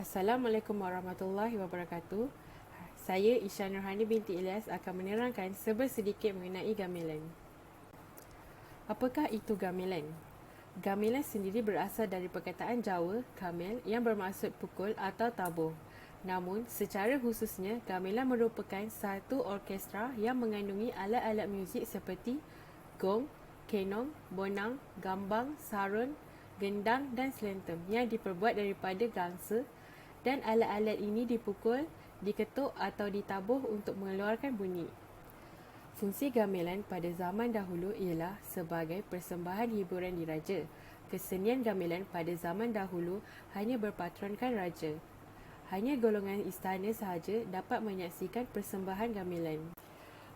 Assalamualaikum warahmatullahi wabarakatuh. Saya Isha Nurhani binti Ilyas akan menerangkan sedikit mengenai gamelan. Apakah itu gamelan? Gamelan sendiri berasal dari perkataan Jawa, gamel yang bermaksud pukul atau tabuh. Namun, secara khususnya, gamelan merupakan satu orkestra yang mengandungi alat-alat muzik seperti gong, kenong, bonang, gambang, sarun, gendang dan selentum yang diperbuat daripada gangsa, dan alat-alat ini dipukul, diketuk atau ditabuh untuk mengeluarkan bunyi. Fungsi gamelan pada zaman dahulu ialah sebagai persembahan hiburan diraja. Kesenian gamelan pada zaman dahulu hanya berpatronkan raja. Hanya golongan istana sahaja dapat menyaksikan persembahan gamelan.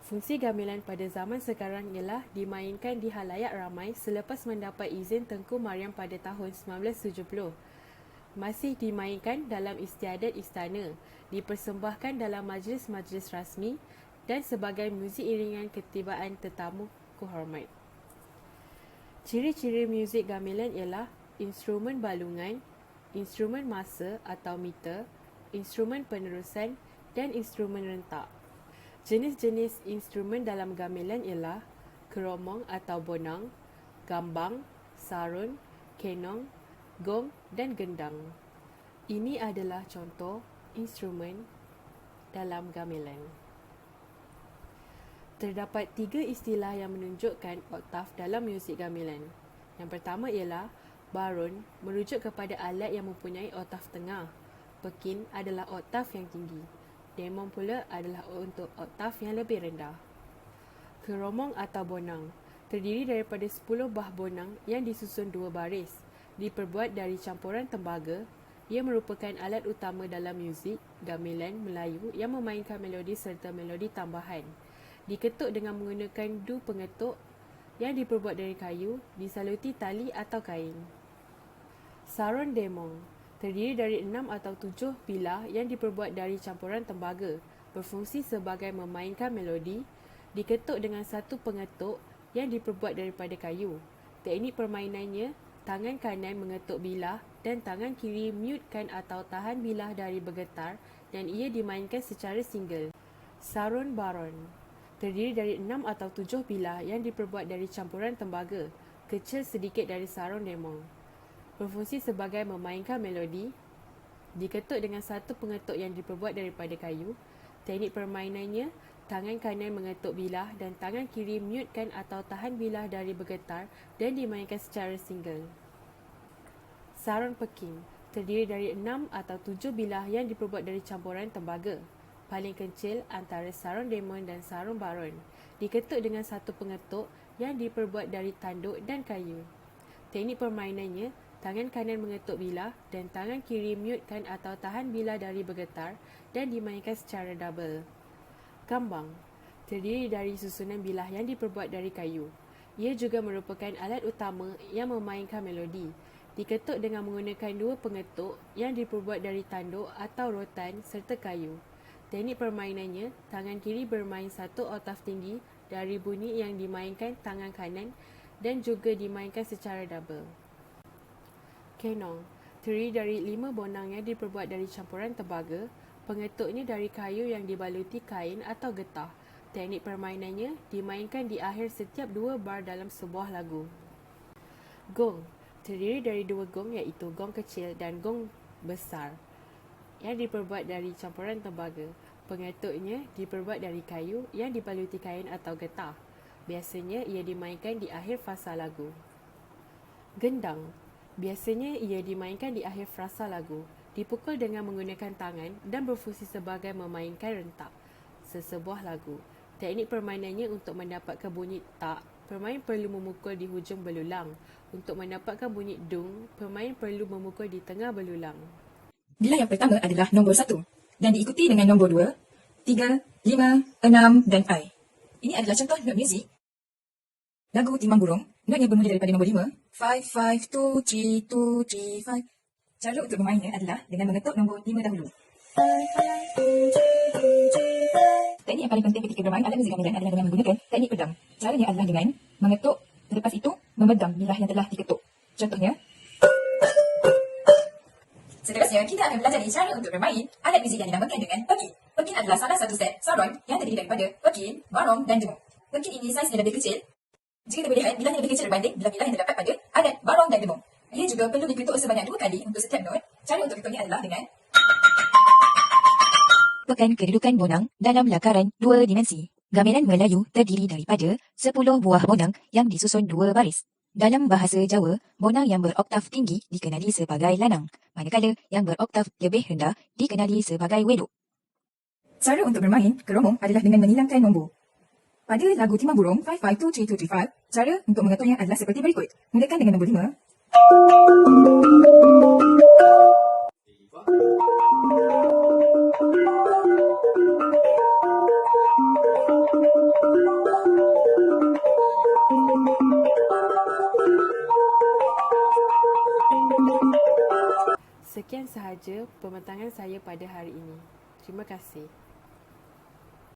Fungsi gamelan pada zaman sekarang ialah dimainkan di halayak ramai selepas mendapat izin Tengku Mariam pada tahun 1970. Masih dimainkan dalam istiadat istana, dipersembahkan dalam majlis-majlis rasmi dan sebagai muzik iringan ketibaan tetamu kehormat. Ciri-ciri muzik gamelan ialah instrumen balungan, instrumen masa atau meter, instrumen penerusan dan instrumen rentak. Jenis-jenis instrumen dalam gamelan ialah keromong atau bonang, gambang, sarun, kenong, gong dan gendang. Ini adalah contoh instrumen dalam gamelan. Terdapat 3 istilah yang menunjukkan oktav dalam muzik gamelan. Yang pertama ialah barun, merujuk kepada alat yang mempunyai oktav tengah. Pekin adalah oktav yang tinggi. Demon pula adalah untuk oktav yang lebih rendah. Keromong atau bonang terdiri daripada 10 bah bonang yang disusun 2 baris. Diperbuat dari campuran tembaga. Ia merupakan alat utama dalam muzik gamelan Melayu yang memainkan melodi serta melodi tambahan. Diketuk dengan menggunakan du pengetuk yang diperbuat dari kayu, disaluti tali atau kain. Sarun demong terdiri dari 6 atau 7 bilah yang diperbuat dari campuran tembaga, berfungsi sebagai memainkan melodi, diketuk dengan satu pengetuk yang diperbuat daripada kayu. Teknik permainannya, tangan kanan mengetuk bilah dan tangan kiri mutekan atau tahan bilah dari bergetar dan ia dimainkan secara single. Sarun baron terdiri dari 6 atau 7 bilah yang diperbuat dari campuran tembaga, kecil sedikit dari sarun demong. Berfungsi sebagai memainkan melodi, diketuk dengan satu pengetuk yang diperbuat daripada kayu. Teknik permainannya, tangan kanan mengetuk bilah dan tangan kiri mutekan atau tahan bilah dari bergetar dan dimainkan secara single. Sarun peking terdiri dari 6 atau 7 bilah yang diperbuat dari campuran tembaga. Paling kecil antara sarun demon dan sarun baron. Diketuk dengan satu pengetuk yang diperbuat dari tanduk dan kayu. Teknik permainannya, tangan kanan mengetuk bilah dan tangan kiri mutekan atau tahan bilah dari bergetar dan dimainkan secara double. Gambang terdiri dari susunan bilah yang diperbuat dari kayu. Ia juga merupakan alat utama yang memainkan melodi. Diketuk dengan menggunakan 2 pengetuk yang diperbuat dari tanduk atau rotan serta kayu. Teknik permainannya, tangan kiri bermain satu oktav tinggi dari bunyi yang dimainkan tangan kanan dan juga dimainkan secara double. Kenong terdiri dari 5 bonang yang diperbuat dari campuran tembaga. Pengetuknya dari kayu yang dibaluti kain atau getah. Teknik permainannya dimainkan di akhir setiap 2 bar dalam sebuah lagu. Gong terdiri dari 2 gong iaitu gong kecil dan gong besar yang diperbuat dari campuran tembaga. Pengetuknya diperbuat dari kayu yang dibaluti kain atau getah. Biasanya ia dimainkan di akhir fasa lagu. Gendang biasanya ia dimainkan di akhir frasa lagu. Dipukul dengan menggunakan tangan dan berfungsi sebagai memainkan rentak sesebuah lagu. Teknik permainannya untuk mendapatkan bunyi tak, pemain perlu memukul di hujung belulang. Untuk mendapatkan bunyi dung, pemain perlu memukul di tengah belulang. Bilah yang pertama adalah nombor 1 dan diikuti dengan nombor 2, 3, 5, 6 dan I. Ini adalah contoh not muzik. Lagu Timbang Burung, notnya bermula daripada nombor 5, 5, 5, 2, 3, 2, 3, 5. Cara untuk bermainnya adalah dengan mengetuk nombor 5 dahulu. Teknik yang paling penting ketika bermain alat muzik gamelan adalah dengan menggunakan teknik pedam. Caranya adalah dengan mengetuk, selepas itu memedam bilah yang telah diketuk. Contohnya, seterusnya kita akan belajar Jadi, cara untuk bermain alat muzik yang dinamakan dengan pekin. Pekin adalah salah satu set saron yang terdiri daripada pekin, barong dan demung. Pekin ini saiznya lebih kecil. Jika kita boleh lihat, bilahnya lebih kecil berbanding bilah-bilah yang terdapat pada alat barong dan demung. Ia juga perlu diketuk sebanyak 2 kali untuk setiap not. Cara untuk ketuknya adalah dengan Pekan kedudukan bonang dalam lakaran 2 dimensi. Gamelan Melayu terdiri daripada 10 buah bonang yang disusun 2 baris. Dalam bahasa Jawa, bonang yang beroktav tinggi dikenali sebagai lanang, manakala yang beroktav lebih rendah dikenali sebagai wedok. cara untuk bermain keromong adalah dengan menilangkan nombor. Pada lagu Timbang Burung 552335, cara untuk mengetuknya adalah seperti berikut. Mulakan dengan nombor 5. Sekian sahaja pembentangan saya pada hari ini. Terima kasih.